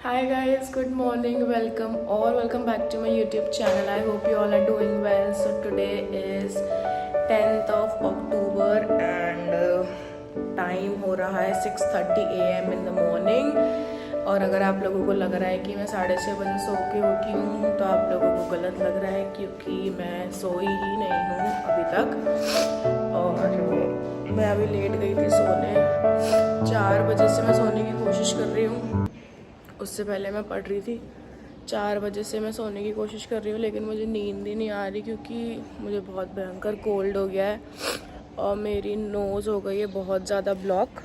Hi guys, good morning, welcome back to my YouTube channel. I hope you all are doing well. So today is 10th of October and time हो रहा है 6:30 AM in the morning. और अगर आप लोगों को लग रहा है कि मैं 6:30 बजे सो के उठी हूँ तो आप लोगों को गलत लग रहा है, क्योंकि मैं सोई ही नहीं हूँ अभी तक। और मैं अभी लेट गई थी सोने। 4 बजे से मैं सोने की कोशिश कर रही हूँ, उससे पहले मैं पढ़ रही थी। 4 बजे से मैं सोने की कोशिश कर रही हूँ, लेकिन मुझे नींद ही नहीं आ रही, क्योंकि मुझे बहुत भयंकर कोल्ड हो गया है और मेरी नोज़ हो गई है बहुत ज़्यादा ब्लॉक।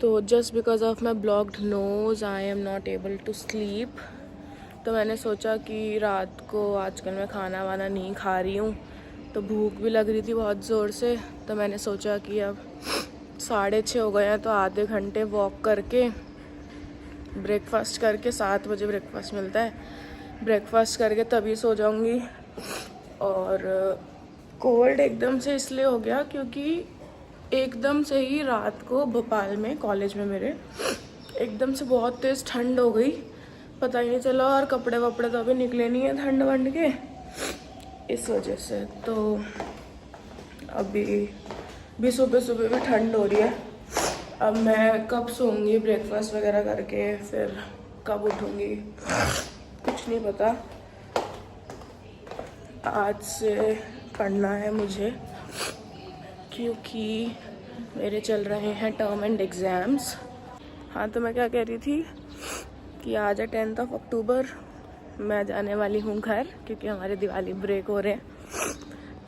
तो just because of my blocked nose I am not able to sleep. तो मैंने सोचा कि रात को आजकल मैं खाना वाना नहीं खा रही हूँ, तो भूख भी लग रही थी बहुत ज़ोर से। तो मैंने सोचा कि अब 6:30 हो गए हैं, तो आधे घंटे वॉक करके ब्रेकफास्ट करके, 7 बजे ब्रेकफास्ट मिलता है, ब्रेकफास्ट करके तभी सो जाऊंगी। और कोल्ड एकदम से इसलिए हो गया क्योंकि एकदम से ही रात को भोपाल में कॉलेज में मेरे एकदम से बहुत तेज़ ठंड हो गई, पता ही नहीं चला। और कपड़े वपड़े तो अभी निकले नहीं है ठंड वंड के, इस वजह से। तो अभी भी सुबह सुबह भी ठंड हो रही है। अब मैं कब सोऊंगी ब्रेकफास्ट वगैरह करके, फिर कब उठूंगी कुछ नहीं पता। आज से पढ़ना है मुझे, क्योंकि मेरे चल रहे हैं टर्म एंड एग्ज़ाम्स। हाँ, तो मैं क्या कह रही थी कि आज है 10th of October, मैं जाने वाली हूँ घर, क्योंकि हमारे दिवाली ब्रेक हो रहे हैं।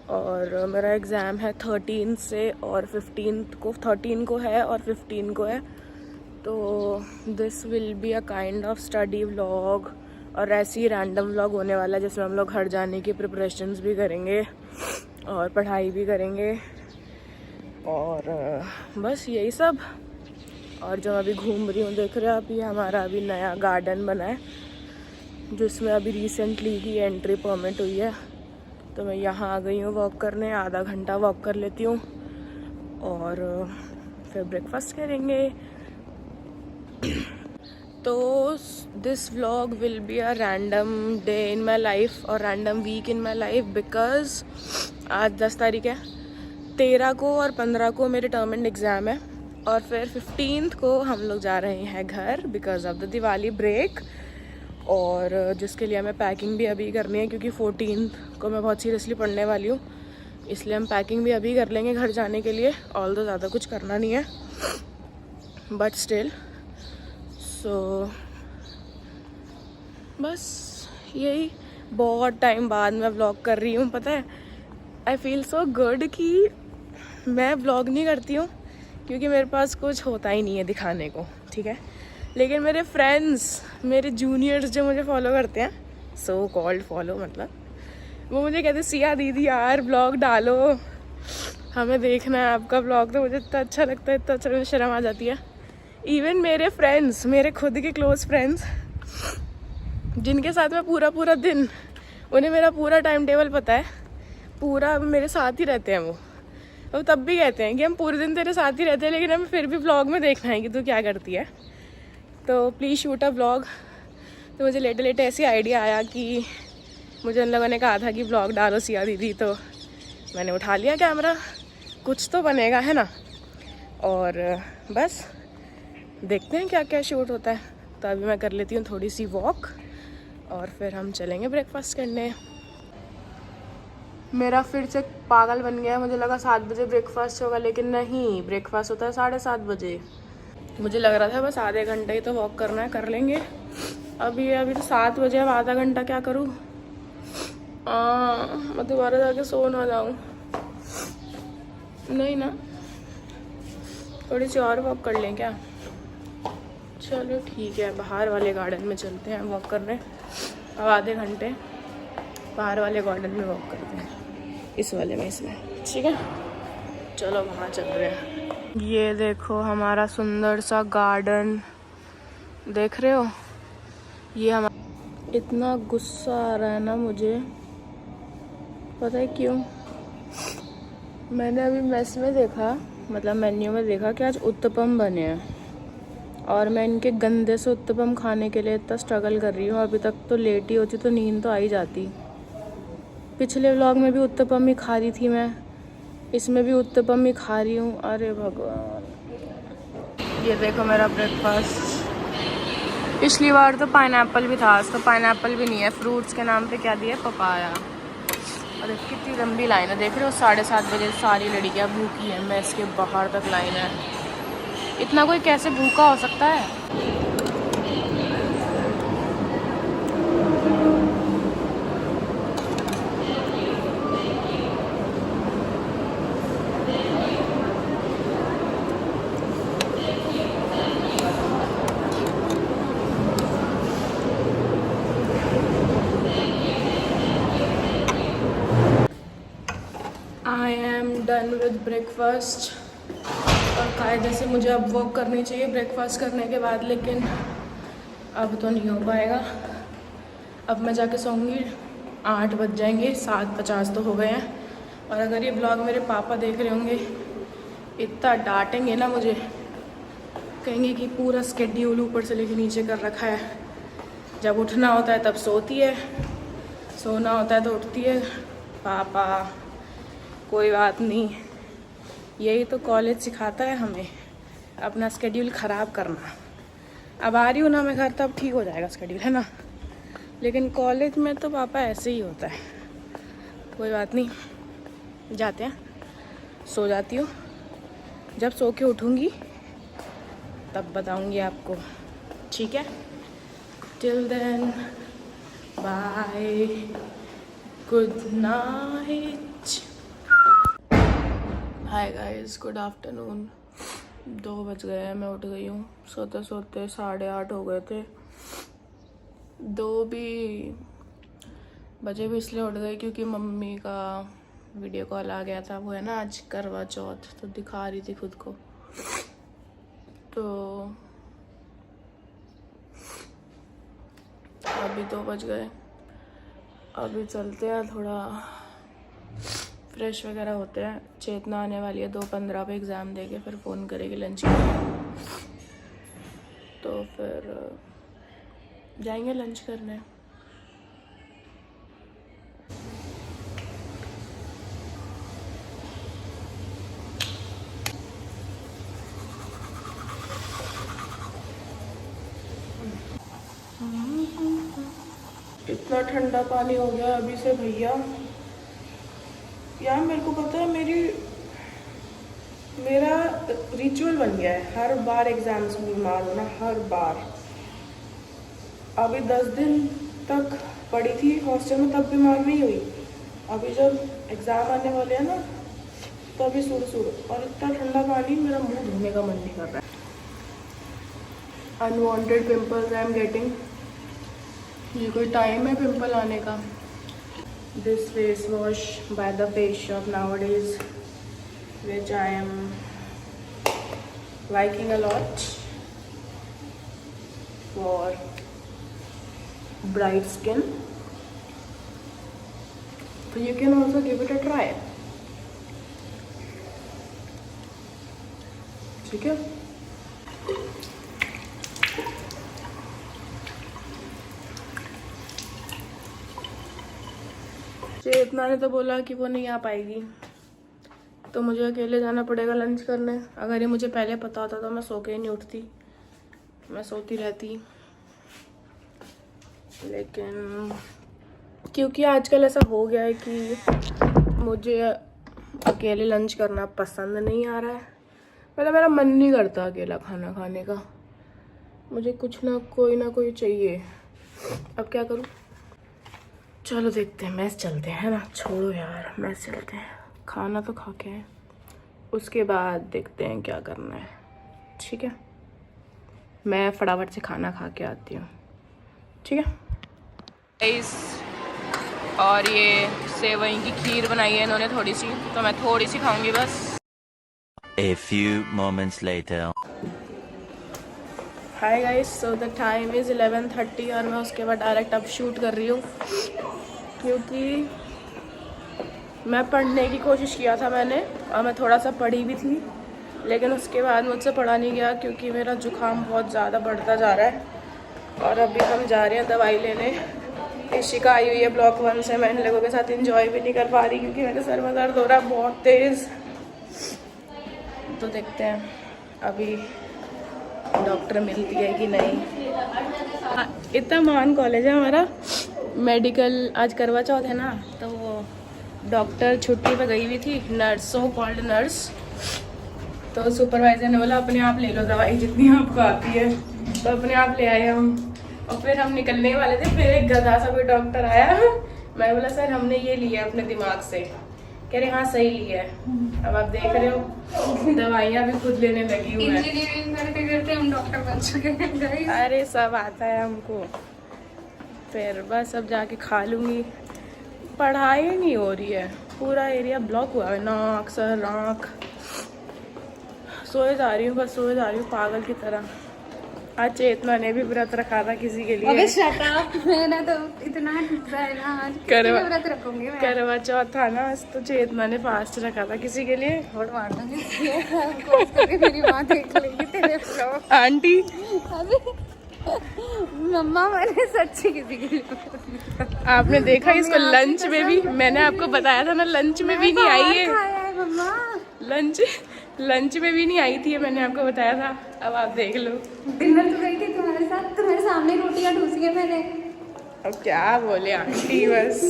और मेरा एग्ज़ाम है 13 से, और 15 को 13 को है और 15 को है। तो this will be a kind of study vlog, और ऐसी ही रैंडम व्लॉग होने वाला है जिसमें हम लोग घर जाने की प्रिपरेशंस भी करेंगे और पढ़ाई भी करेंगे, और बस यही सब। और जो अभी घूम रही हूँ, देख रहे हो आप, ये हमारा अभी नया गार्डन बना है जिसमें अभी रिसेंटली ही एंट्री परमिट हुई है। तो मैं यहाँ आ गई हूँ वॉक करने, आधा घंटा वॉक कर लेती हूँ और फिर ब्रेकफास्ट करेंगे। तो this vlog will be a random day in my life और random week in my life, because आज 10 तारीख है, 13 को और 15 को मेरे टर्म एंड एग्ज़ाम है, और फिर 15 को हम लोग जा रहे हैं घर because of the Diwali break. और जिसके लिए हमें पैकिंग भी अभी करनी है, क्योंकि 14 को मैं बहुत सीरियसली पढ़ने वाली हूँ, इसलिए हम पैकिंग भी अभी कर लेंगे घर जाने के लिए। ऑल तो ज़्यादा कुछ करना नहीं है, बट स्टिल। सो बस यही, बहुत टाइम बाद मैं व्लॉग कर रही हूँ, पता है। आई फील सो गुड कि मैं व्लॉग नहीं करती हूँ, क्योंकि मेरे पास कुछ होता ही नहीं है दिखाने को, ठीक है। लेकिन मेरे फ्रेंड्स, मेरे जूनियर्स जो मुझे फॉलो करते हैं, सो कॉल्ड फॉलो मतलब, वो मुझे कहते सिया दीदी यार ब्लॉग डालो, हमें देखना है आपका ब्लॉग। तो मुझे इतना अच्छा लगता है, इतना अच्छा, मुझे शर्म आ जाती है। इवन मेरे फ्रेंड्स, मेरे खुद के क्लोज फ्रेंड्स, जिनके साथ मैं पूरा दिन, उन्हें मेरा पूरा टाइम टेबल पता है, पूरा मेरे साथ ही रहते हैं वो तब भी कहते हैं कि हम पूरे दिन तेरे साथ ही रहते हैं, लेकिन हमें फिर भी व्लॉग में देखना है कि तू क्या करती है, तो प्लीज़ शूट अ व्लॉग। तो मुझे लेटे ऐसे आइडिया आया कि मुझे उन लोगों ने कहा था कि व्लॉग डालो सिया दीदी, तो मैंने उठा लिया कैमरा, कुछ तो बनेगा, है ना। और बस देखते हैं क्या क्या शूट होता है। तो अभी मैं कर लेती हूँ थोड़ी सी वॉक, और फिर हम चलेंगे ब्रेकफास्ट करने। मेरा फिर से पागल बन गया है, मुझे लगा 7 बजे ब्रेकफास्ट होगा, लेकिन नहीं, ब्रेकफास्ट होता है 7:30 बजे। मुझे लग रहा था बस आधे घंटे ही तो वॉक करना है, कर लेंगे। अभी तो 7 बजे, अब आधा घंटा क्या करूँ, मैं दोबारा जाके सो ना जाऊँ। नहीं ना, थोड़ी सी और वॉक कर लें क्या। चलो ठीक है, बाहर वाले गार्डन में चलते हैं वॉक करने। अब आधे घंटे बाहर वाले गार्डन में वॉक करते हैं, इस वाले में, इसमें, ठीक है। चलो वहाँ चल रहे हैं। ये देखो हमारा सुंदर सा गार्डन, देख रहे हो। ये हमारा, इतना गुस्सा आ रहा है ना मुझे, पता है क्यों। मैंने अभी मेस में देखा, मतलब मेन्यू में देखा कि आज उत्तपम बने हैं, और मैं इनके गंदे से उत्तपम खाने के लिए इतना स्ट्रगल कर रही हूँ। अभी तक तो लेट ही होती तो नींद तो आ ही जाती। पिछले व्लॉग में भी उत्तपम ही खा रही थी मैं, इसमें भी उत्तपम ही खा रही हूँ। अरे भगवान, ये देखो मेरा ब्रेकफास्ट। पिछली बार तो पाइनएप्पल भी था, आज तो पाइनएप्पल भी नहीं है। फ्रूट्स के नाम पे क्या दिया, पपाया। और कितनी लंबी लाइन है, देख रहे हो? 7:30 बजे सारी लड़कियाँ भूखी हैं, मेस के बाहर तक लाइन है। इतना कोई कैसे भूखा हो सकता है? I am done with breakfast. और कायदे से मुझे अब वॉक करनी चाहिए ब्रेकफास्ट करने के बाद, लेकिन अब तो नहीं हो पाएगा। अब मैं जाके सोऊंगी, 8 बज जाएंगे, 7:50 तो हो गए हैं। और अगर ये ब्लॉग मेरे पापा देख रहे होंगे, इतना डांटेंगे ना मुझे, कहेंगे कि पूरा स्केड्यूल ऊपर से लेके नीचे कर रखा है। जब उठना होता है तब सोती है, सोना होता है तो उठती है। पापा कोई बात नहीं, यही तो कॉलेज सिखाता है हमें, अपना स्केड्यूल ख़राब करना। अब आ रही हूँ ना मैं घर, तब ठीक हो जाएगा स्केड्यूल, है ना? लेकिन कॉलेज में तो पापा ऐसे ही होता है। कोई बात नहीं, जाते हैं। सो जाती हूँ, जब सो के उठूँगी तब बताऊँगी आपको, ठीक है? Till then bye, good night. Hi guys, good afternoon. 2 बज गए हैं, मैं उठ गई हूँ। सोते सोते 8:30 हो गए थे। 2 बजे भी इसलिए उठ गई क्योंकि मम्मी का वीडियो कॉल आ गया था। वो है ना आज करवा चौथ, तो दिखा रही थी खुद को। तो अभी 2 बज गए, अभी चलते हैं, थोड़ा फ्रेश वगैरह होते हैं। चेतना आने वाली है 2:15 पे एग्ज़ाम देके, फिर फ़ोन करेगी लंच के लिए, तो फिर जाएंगे लंच करने। इतना ठंडा पानी हो गया अभी से भैया। यार मेरे को पता है, मेरा रिचुअल बन गया है, हर बार एग्जाम्स में बीमार होना, हर बार। अभी 10 दिन तक पड़ी थी हॉस्टल में, तब बीमार नहीं हुई। अभी जब एग्ज़ाम आने वाले हैं ना, तो अभी सुर और इतना ठंडा पानी, मेरा मुंह धोने का मन नहीं कर रहा है। Unwanted pimples I am getting. ये कोई टाइम है पिंपल आने का? This face wash by the face shop nowadays, which I am liking a lot for bright skin, so you can also give it a try, ठीक है? चेतना ने तो बोला कि वो नहीं आ पाएगी, तो मुझे अकेले जाना पड़ेगा लंच करने। अगर ये मुझे पहले पता होता तो मैं सो के ही नहीं उठती, मैं सोती रहती। लेकिन क्योंकि आजकल ऐसा हो गया है कि मुझे अकेले लंच करना पसंद नहीं आ रहा है। मतलब मेरा मन नहीं करता अकेला खाना खाने का, मुझे कुछ ना कोई चाहिए। अब क्या करूँ? चलो देखते हैं, मैस चलते हैं, है ना? छोड़ो यार, मैस चलते हैं, खाना तो खा के हैं, उसके बाद देखते हैं क्या करना है, ठीक है? मैं फटाफट से खाना खा के आती हूँ, ठीक है? और ये सेवई की खीर बनाई है इन्होंने थोड़ी सी, तो मैं थोड़ी सी खाऊंगी बस। A few moments later. Hi guys, so the time is 11:30 और मैं उसके बाद डायरेक्ट अब शूट कर रही हूँ, क्योंकि मैं पढ़ने की कोशिश किया था मैंने, और मैं थोड़ा सा पढ़ी भी थी, लेकिन उसके बाद मुझसे पढ़ा नहीं गया क्योंकि मेरा जुकाम बहुत ज़्यादा बढ़ता जा रहा है। और अभी हम जा रहे हैं दवाई लेने। इशिका आई हुई है ब्लॉक 1 से। मैं इन लोगों के साथ इंजॉय भी नहीं कर पा रही क्योंकि मेरे सर में दर्द हो रहा है बहुत तेज़। तो देखते हैं अभी डॉक्टर मिलती है कि नहीं। इतना महान कॉलेज है हमारा। मेडिकल आज करवा चौथ है ना, तो वो डॉक्टर छुट्टी पे गई हुई थी, नर्स, सो कॉल्ड नर्स। तो सुपरवाइजर ने बोला अपने आप ले लो दवाई जितनी आपको आती है। तो अपने आप ले आए हम। और फिर हम निकलने वाले थे, फिर एक गधा सा कोई डॉक्टर आया। मैं बोला सर हमने ये लिया अपने दिमाग से। कह रहे हाँ सही लिया है। अब आप देख रहे हो दवाइयाँ भी खुद लेने लगी हुई है। इंजीनियरिंग करते करते हम डॉक्टर बन चुके हैं गाइस। अरे सब आता है हमको। फिर बस अब जाके खा लूँगी। पढ़ाई नहीं हो रही है, पूरा एरिया ब्लॉक हुआ है, नाक सर आँख। सोए जा रही हूँ, बस सोए जा रही हूँ पागल की तरह। आज चेतना ने भी व्रत रखा था किसी के लिए। अबे शट अप, मैंने तो इतना डरा है ना आज। किसके लिए व्रत रखूंगी मैं? करवा चौथ था ना, तो चेतना ने फास्ट रखा था किसी के लिए। छोड़ मार दूंगी कोस करके, मेरी माँ देख लेगी तेरे ब्लॉग। आंटी अबे मम्मा मैंने सच्ची किसी के लिए आपने देखा इसको लंच में भी, मैंने आपको बताया था ना लंच में भी नहीं आई है। खाया है मम्मा। लंच में भी नहीं आई थी ये, मैंने आपको बताया था। अब आप देख लो। डिनर तो गई थी तुम्हारे साथ, तुम्हारे सामने रोटियां ठूसी है मैंने। अब क्या बोले आंटी, बस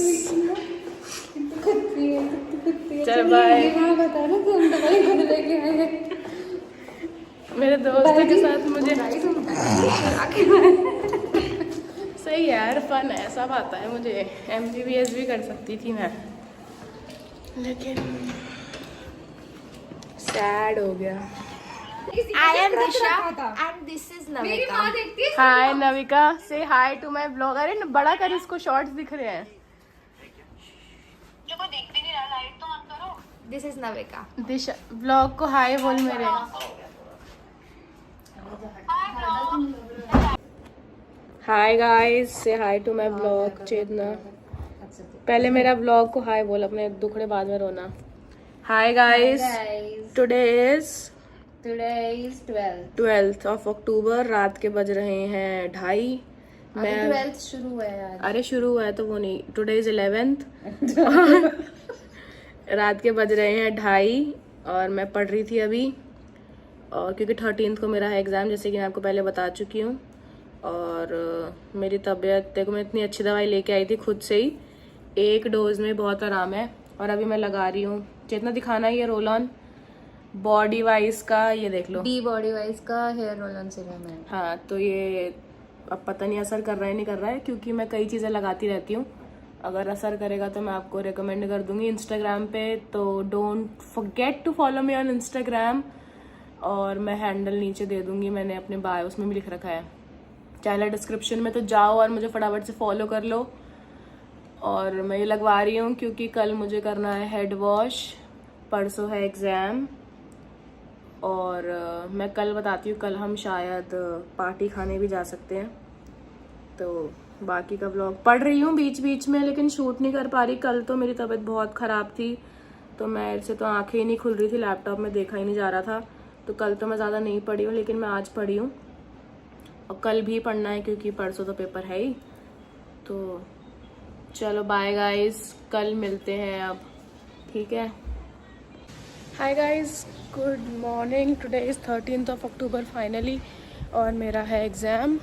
कुत्ती है, कुत्ती है। चल बाय। ये हाँ बता ना कि हम दवाई खुद लेके आए हैं। मेरे दोस्तों के साथ मुझे सही है यार, फन है, सब आता है मुझे। MBBS भी कर सकती थी मैं, लेकिन सैड हो गया। I am Disha and this is मेरी Navika. माँ देखती है। हाय नविका, से हाय टू माय ब्लॉग। अरे बड़ा कर, इसको शॉर्ट्स दिख रहे हैं। This is Navika. Disha blog को हाय बोल मेरे। हाय गाइस, से हाय टू माय ब्लॉग। चेतना पहले मेरा ब्लॉग को हाय बोल, अपने दुखड़े बाद में रोना। Hi guys, today is Today is 12th of October। रात के बज रहे हैं 2:30। अभी 12th शुरू हुआ है यार। अरे शुरू हुआ है तो वो नहीं, टुडे इज 11th। रात के बज रहे हैं 2:30 और मैं पढ़ रही थी अभी। और क्योंकि 13th को मेरा है एग्ज़ाम, जैसे कि मैं आपको पहले बता चुकी हूँ। और मेरी तबीयत, देखो मैं इतनी अच्छी दवाई लेके आई थी खुद से ही, एक डोज में बहुत आराम है। और अभी मैं लगा रही हूँ। जितना दिखाना ही है रोल ऑन बॉडी वाइज का, ये देख लो। बी बॉडी वाइज का हेयर रोल ऑन सीरम है। हाँ, तो ये अब पता नहीं असर कर रहा है नहीं कर रहा है, क्योंकि मैं कई चीज़ें लगाती रहती हूँ। अगर असर करेगा तो मैं आपको रेकमेंड कर दूंगी इंस्टाग्राम पे। तो don't forget to follow me on Instagram. और मैं हैंडल नीचे दे दूंगी, मैंने अपने बायो उसमें भी लिख रखा है, चैनल डिस्क्रिप्शन में। तो जाओ और मुझे फटाफट से फॉलो कर लो। और मैं ये लगवा रही हूँ क्योंकि कल मुझे करना है हेड वॉश, परसों है एग्ज़ाम। और मैं कल बताती हूँ, कल हम शायद पार्टी खाने भी जा सकते हैं। तो बाकी का व्लॉग पढ़ रही हूँ बीच बीच में, लेकिन शूट नहीं कर पा रही। कल तो मेरी तबीयत बहुत ख़राब थी, तो मैं से तो आंखें ही नहीं खुल रही थी, लैपटॉप में देखा ही नहीं जा रहा था। तो कल तो मैं ज़्यादा नहीं पढ़ी हूँ, लेकिन मैं आज पढ़ी हूँ। और कल भी पढ़ना है क्योंकि परसों तो पेपर है ही। तो चलो बाय गाइस, कल मिलते हैं अब, ठीक है। हाय guys, good morning. Today is 13th of October finally, और मेरा है exam.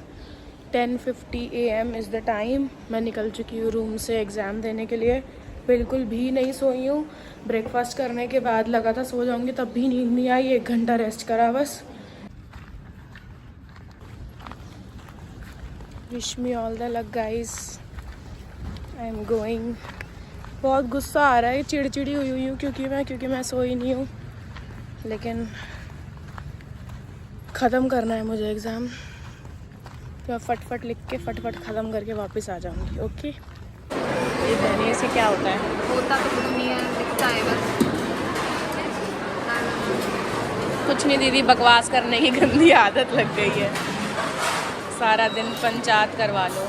10:50 AM is the time. मैं निकल चुकी हूँ रूम से एग्ज़ाम देने के लिए। बिल्कुल भी नहीं सोई हूँ। ब्रेकफास्ट करने के बाद लगा था सो जाऊँगी, तब भी नींद नहीं आई। 1 घंटा रेस्ट करा बस। Wish me all the luck guys, I am going. बहुत गुस्सा आ रहा है, चिड़चिड़ी हुई हूँ क्योंकि मैं सोई नहीं हूँ। लेकिन ख़त्म करना है मुझे एग्ज़ाम, तो मैं फटफट लिख के फटफट ख़त्म करके वापस आ जाऊँगी। ओके, ये कहने से क्या होता है? होता तो कुछ नहीं है, दिखता है बस। कुछ नहीं दीदी, बकवास करने की गंदी आदत लग गई है। सारा दिन पंचायत करवा लो।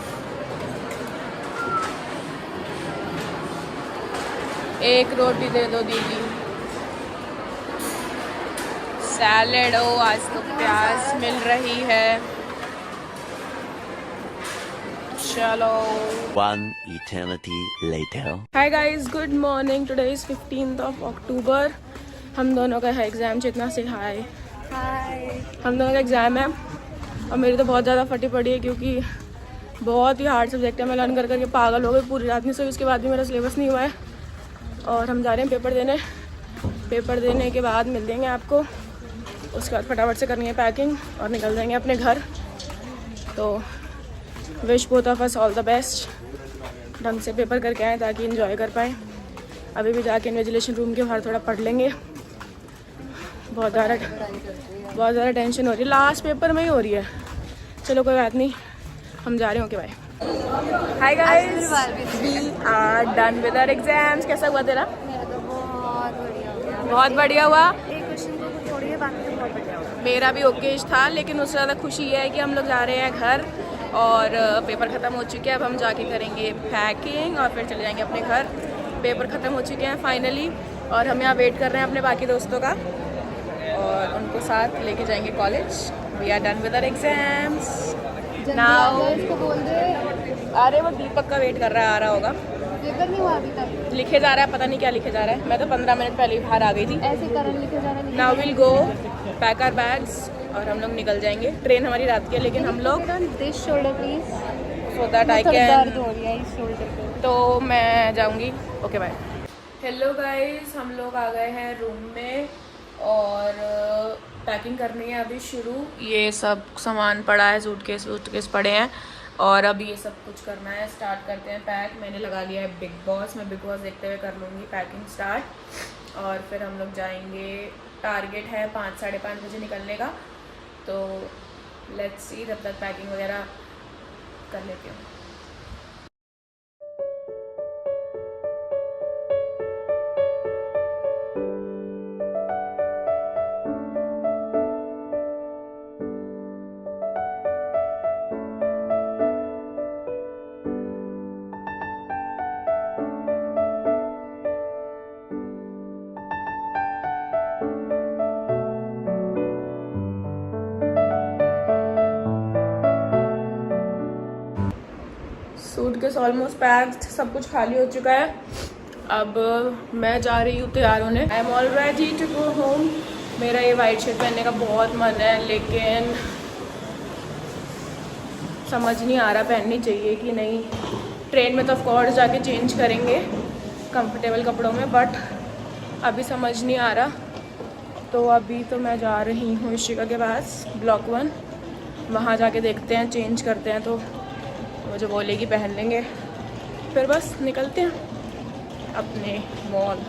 एक रोटी दे दो दीदी, सैलेड, ओ आज तो प्याज मिल रही है। चलो। One eternity later. Hi guys, good morning. Today is 15th of October। हम दोनों का है एग्ज़ाम। चेतना से हाय। हम दोनों का एग्ज़ाम है और मेरी तो बहुत ज़्यादा फटी पड़ी है क्योंकि बहुत ही हार्ड सब्जेक्ट है। मैं लर्न कर करके पागल हो गई, पूरी रात नहीं सोई। उसके बाद भी मेरा सिलेबस नहीं हुआ है और हम जा रहे हैं पेपर देने। पेपर देने के बाद मिल देंगे आपको। उसके बाद फटाफट से करनी है पैकिंग और निकल जाएंगे अपने घर। तो wish both of us all the best. ढंग से पेपर करके आएँ ताकि एंजॉय कर पाएँ। अभी भी जाके इन्विजिलेशन रूम के बाहर थोड़ा पढ़ लेंगे। बहुत ज़्यादा टेंशन हो रही है, लास्ट पेपर में ही हो रही है। चलो कोई बात नहीं, हम जा रहे हैं। Okay bye. Hi guys, we are done with our exams. कैसा हुआ तेरा? मेरा तो बहुत बढ़िया हो गया। बहुत बढ़िया हुआ। एक क्वेश्चन को छोड़िए, बाकी तो बहुत बढ़िया हुआ। मेरा भी ओकेश था, लेकिन उससे ज़्यादा खुशी ये है कि हम लोग जा रहे हैं घर और पेपर ख़त्म हो चुके हैं। अब हम जाके करेंगे पैकिंग और फिर चले जाएंगे अपने घर। पेपर ख़त्म हो चुके हैं फाइनली और हम यहाँ वेट कर रहे हैं अपने बाकी दोस्तों का और उनको साथ लेके जाएंगे college. We are done with our exams now. इसको बोल दे। अरे वो दीपक का वेट कर रहा है, आ रहा होगा। पेपर नहीं हुआ अभी तक। लिखे जा रहा है, पता नहीं क्या लिखे जा रहा है। मैं तो 15 मिनट पहले ही बाहर आ गई थी। ऐसे करंट लिखे जा रहा है। Now will go pack our bags और हम लोग निकल जाएंगे। ट्रेन हमारी रात की है, लेकिन हम लोग this shoulder please, so that I दर्द कैन। हो रही है इस शोल्डर पे। तो मैं जाऊंगी। Okay bye. हेलो गाइस, हम लोग आ गए हैं रूम में और पैकिंग करनी है अभी शुरू। ये सब सामान पड़ा है, सूटकेस पड़े हैं और अभी ये सब कुछ करना है। स्टार्ट करते हैं पैक। मैंने लगा लिया है बिग बॉस। मैं बिग बॉस देखते हुए कर लूँगी पैकिंग स्टार्ट और फिर हम लोग जाएंगे। टारगेट है 5 साढ़े 5 बजे निकलने का। तो लेट्स सी, तब तक पैकिंग वगैरह कर लेती हूँ। सूटकेस ऑलमोस्ट पैक्ड, सब कुछ खाली हो चुका है। अब मैं जा रही हूँ तैयार होने। I am all ready to go home. मेरा ये वाइट शर्ट पहनने का बहुत मन है, लेकिन समझ नहीं आ रहा पहननी चाहिए कि नहीं। ट्रेन में तो ऑफकोर्स जाके चेंज करेंगे कंफर्टेबल कपड़ों में, बट अभी समझ नहीं आ रहा। तो अभी तो मैं जा रही हूँ इशिका के पास, ब्लॉक 1। वहाँ जाके देखते हैं, चेंज करते हैं तो वो जो बोलेगी पहन लेंगे, फिर बस निकलते हैं अपने मॉल।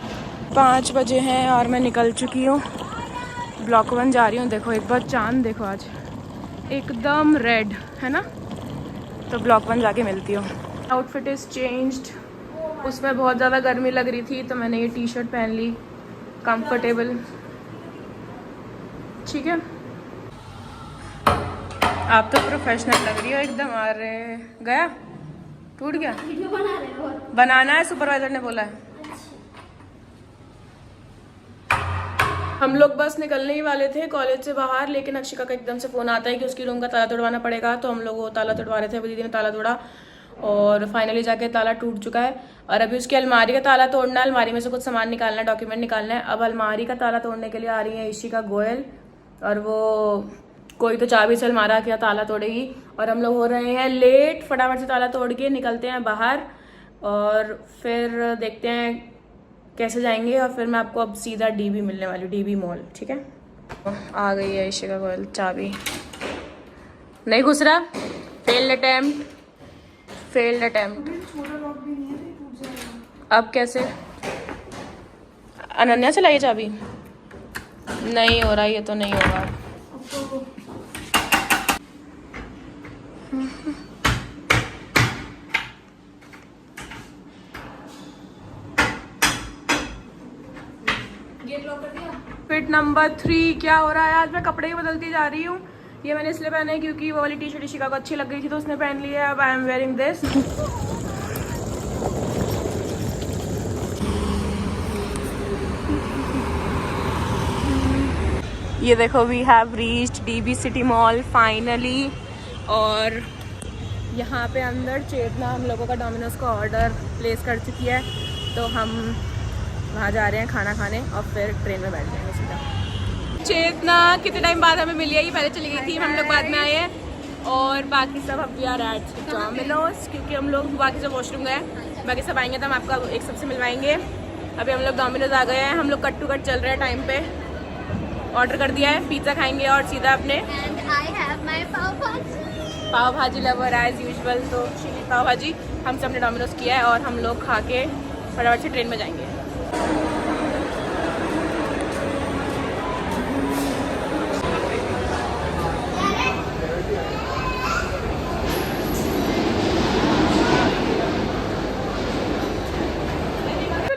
5 बजे हैं और मैं निकल चुकी हूँ। ब्लॉक 1 जा रही हूँ। देखो एक बार चांद देखो, आज एकदम रेड है ना। तो ब्लॉक 1 जाके मिलती हूँ। Outfit is changed. उसमें बहुत ज़्यादा गर्मी लग रही थी तो मैंने ये टी शर्ट पहन ली, कंफर्टेबल। ठीक है, आप तो प्रोफेशनल लग रही हो एकदम। अरे गया, टूट गया। बनाना है, सुपरवाइजर ने बोला है। हम लोग बस निकलने ही वाले थे कॉलेज से बाहर, लेकिन अक्षिका का एकदम से फ़ोन आता है कि उसकी रूम का ताला तोड़वाना पड़ेगा। तो हम लोग वो ताला तोड़वा रहे थे। अभी दीदी ने ताला तोड़ा और फाइनली जाके ताला टूट चुका है। और अभी उसकी अलमारी का ताला तोड़ना है। अलमारी में से कुछ सामान निकालना है, डॉक्यूमेंट निकालना है। अब अलमारी का ताला तोड़ने के लिए आ रही है इशिका गोयल और वो कोई तो चाबी से अलमारा क्या ताला तोड़ेगी। और हम लोग हो रहे हैं लेट। फटाफट से ताला तोड़ के निकलते हैं बाहर और फिर देखते हैं कैसे जाएंगे। और फिर मैं आपको अब सीधा डीबी मिलने वाली हूँ, डीबी मॉल। ठीक है, आ गई है इशिका गोयल। चाबी नहीं घुस रहा। Failed attempt. अब कैसे? अनन्या से लाइए चाबी। नहीं हो रहा, ये तो नहीं होगा। फिट नंबर 3 क्या हो रहा है? आज मैं कपड़े ही बदलती जा रही हूँ। ये मैंने इसलिए पहना है क्योंकि वो वाली टी शर्ट इशिका को अच्छी लग गई थी तो उसने पहन ली है। अब आई एम वेयरिंग दिस। ये देखो we have reached DB city mall finally. और यहाँ पे अंदर चेतना हम लोगों का डोमिनोज का ऑर्डर प्लेस कर चुकी है, तो हम वहाँ जा रहे हैं खाना खाने और फिर ट्रेन में बैठ जाएंगे सीधा। चेतना कितने टाइम बाद हमें मिली है, ये पहले चली गई थी, हम लोग बाद में आए हैं। और बाकी सब अब वी आर एट डोमिनोज, क्योंकि हम लोग बाकी सब वॉशरूम गए, बाकी सब आएंगे तो हम आपका एक सबसे मिलवाएंगे। अभी हम लोग डोमिनोज आ गए हैं, हम लोग कट टू कट चल रहे हैं टाइम पे। ऑर्डर कर दिया है, पिज़्ज़ा खाएंगे और सीधा अपने पाव भाजी लवर एज यूजुअल, तो चिली पाव भाजी हम सब ने डोमिनोज किया है और हम लोग खा के फटाफट से ट्रेन में जाएंगे।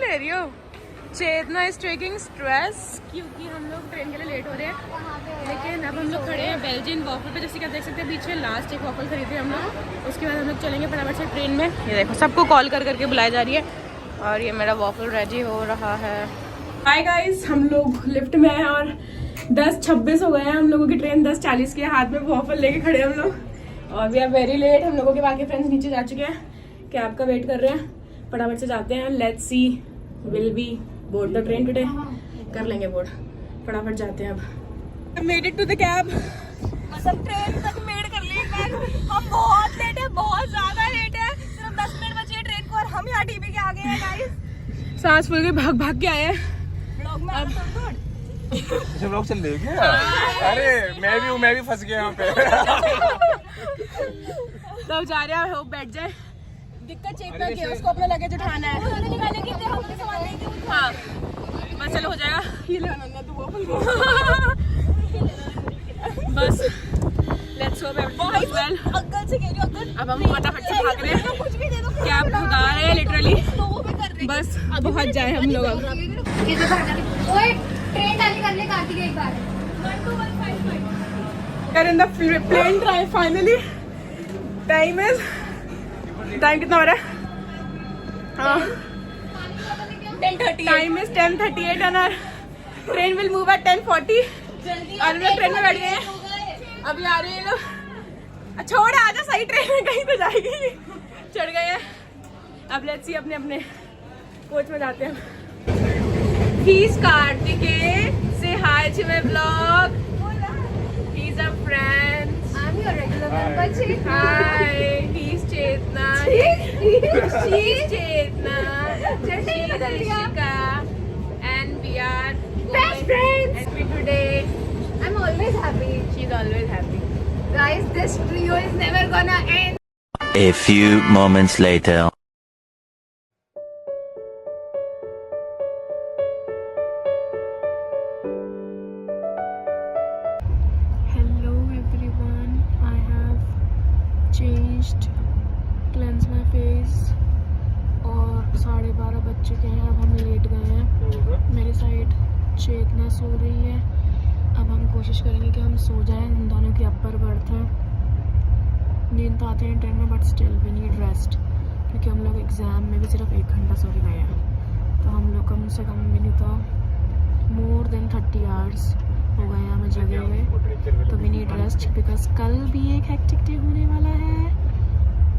ले रही हो चेतना इज टेकिंग स्ट्रेस क्योंकि हम लोग ट्रेन के लिए लेट हो रहे हैं। लेकिन अब हम लोग खड़े हैं बेल्जियन वॉफल पे, जैसे कि आप देख सकते हैं बीच में लास्ट एक वॉफल खरीदे हम लोग, उसके बाद हम लोग चलेंगे फटाफट से ट्रेन में। ये देखो सबको कॉल कर करके बुलाया जा रही है और ये मेरा वॉफल रेडी हो रहा है। हाय गाइस, हम लोग लिफ्ट में हैं और 10:26 हो गए हैं, हम लोगों की ट्रेन 10:40 की, हाथ में वॉफल लेके खड़े हैं हम लोग और वी आर वेरी लेट। हम लोगों के बाकी फ्रेंड्स नीचे जा चुके हैं, कैब का वेट कर रहे हैं, फटाफट से जाते हैं। Let's see will be board the train today, कर लेंगे बोर्ड, फटाफट जाते हैं। अब made it to the cab, मतलब ट्रेन तक मेड कर ली एक बार। हम बहुत लेट है, बहुत ज्यादा लेट है, सिर्फ 10 मिनट बचे हैं ट्रेन को और हम यहाँ DB के आ गए हैं गाइस। सांस फूल के भाग भाग के आए हैं। अब लोग चल रहे क्या? अरे मैं भी फंस गया यहाँ पे। तब जा रहे हैं, होप बैठ जाए। दिक्कत चेक की है, उसको अपना लगेज उठाना है। हाँ बस चलो हो जाएगा। ये ले आनंदा तू बस let's hope everything goes well. Uncle से कह रही हूं अंकल, अब हम फटाफट से भाग रहे हैं, कैब भगा रहे हैं लिटरली, बस पहुंच जाए हम लोग। अब ये जो ओए ट्रेन डाली कर ले काटी गई एक बार 1255 कर in the plane try finally. Time कितना हो रहा है? हाँ 10:30। Time is 10:38 and our train will move at 10:40। और हम लोग ट्रेन में बैठ गए हैं, अभी आ रहे हैं लोग। छोड़ आजा, सही ट्रेन में कहीं तो जाएगी। चढ़ गए हैं, अब लेट्स सी अपने अपने कोच में जाते हैं। He's Karthikeya, say hi to my vlog. He's a friend. I'm your regular member. Hi, he's Chetna. She's Chetna. She's Darshika. And we are Best friends. happy today. I'm always happy. She's always happy. Guys, this trio is never gonna end. A few moments later. Hello everyone, I have changed, cleansed my face और 12:30 बज चुके हैं। अब हम late गए हैं, मेरी side चेतना सो रही है। अब हम कोशिश करेंगे कि हम सो जाएं, हम दोनों की अपर बर्थ है। नींद तो आते हैं ट्रेन में but still we need rest, क्योंकि हम लोग एग्ज़ाम में भी सिर्फ 1 घंटा सो गए हैं, तो हम लोग कम से कम भी नहीं तो मोर देन 30 आवर्स हो गए हैं हमें जगे हुए, तो वी नीड रेस्ट बिकॉज कल भी एक हेक्टिक डे होने वाला है।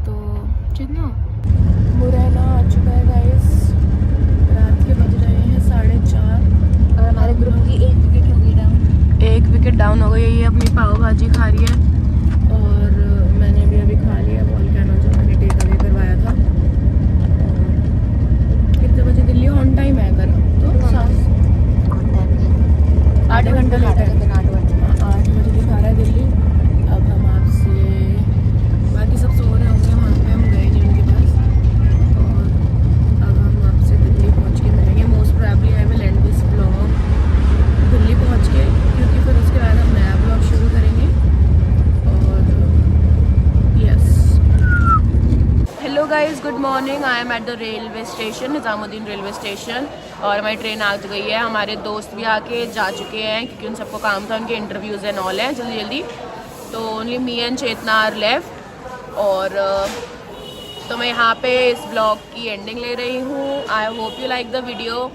तो जितना मुरैना आ चुका है गाइस, रात के बज रहे हैं 4:30 और हमारे ग्रुप की 1 विकेट हो गई डाउन। 1 विकेट डाउन हो गई है। ये अपनी पाव भाजी खा रही है और मैंने भी अभी खा लिया वॉल्केनो जो मैंने टेक अवे करवाया था। कितने बजे दिल्ली ऑन टाइम है अगर तो 8 घंटा लेट है, 8 बजे दिखा रहा है दिल्ली। अब हम आपसे बाकी सब सो रहे होंगे, वहाँ पे हम गए नहीं उनके पास, और अब हम आपसे दिल्ली पहुँच के मिलेंगे। Most probably I will and this blog Delhi पहुँच के, क्योंकि फिर उसके बाद हम नया ब्लॉग शुरू करेंगे। और yes, hello guys, good morning. I am at the railway station, Nizamuddin railway station, और हमारी ट्रेन आ गई है। हमारे दोस्त भी आके जा चुके हैं क्योंकि उन सबको काम था, उनके इंटरव्यूज़ एंड ऑल हैं जल्दी जल्दी। तो only me and Chetna are left. और तो मैं यहाँ पे इस ब्लॉग की एंडिंग ले रही हूँ। I hope you like the video.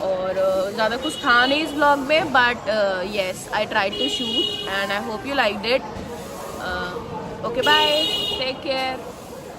और ज़्यादा कुछ था नहीं इस व्लॉग में, but yes I try to shoot and I hope you like it. Okay bye, take care.